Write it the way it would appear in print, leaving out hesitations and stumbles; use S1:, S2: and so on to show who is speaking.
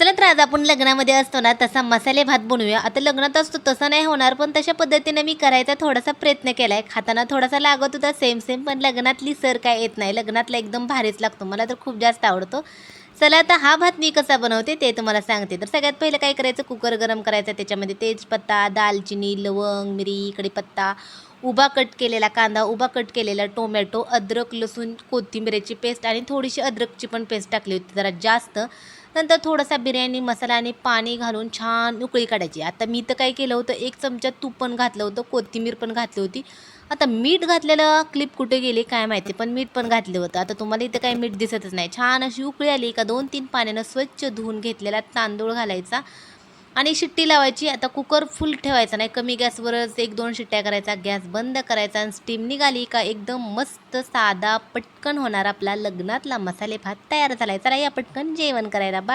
S1: चला तर आज आपण लग्नामध्ये असतो ना तसा मसाले भात बनवूया. आता लग्नात असतो तसं नाही होणार, पण तशा पद्धतीने मी करायचा थोडासा प्रयत्न केलाय. खाताना थोडासा लागत होता सेम सेम, पण लग्नातली सर काय येत नाही. लग्नातला एकदम भारीच लागतो. मला तर खूप जास्त आवडतो. चला आता हा भात मी कसा बनवते ते तुम्हाला सांगते. तर सगळ्यात पहिलं काय करायचं, कुकर गरम करायचा, त्याच्यामध्ये तेजपत्ता, दालचिनी, लवंग, मिरी, कढीपत्ता, उभा कट केलेला कांदा, उभा कट केलेला टोमॅटो, अद्रक, लसूण, कोथिंबीरची पेस्ट आणि थोडीशी अद्रकची पण पेस्ट टाकली होती जरा जास्त. नंतर थोडासा बिर्याणी मसाला आणि पाणी घालून छान उकळी काढायची. आता मी तर काय केलं होतं, 1 चमचा तूप पण घातलं होतं, कोथिंबीर पण घातली होती. आता मीठ घातलेलं क्लिप कुठे गेली काय माहिती, पण मीठ पण घातलं होतं. आता तुम्हाला इथं काही मीठ दिसतच नाही. छान अशी उकळी आली का 2-3 पाण्यानं स्वच्छ धुवून घेतलेला तांदूळ घालायचा आणि शिट्टी लावायची. आता कुकर फुल ठेवायचा नाही, कमी गॅसवरच 1-2 शिट्ट्या करायचा, गॅस बंद करायचा आणि स्टीम निघाली का एकदम मस्त साधा पटकन होणार आपला लग्नातला मसाले भात तयार झालाय. चला या पटकन जेवण करायला.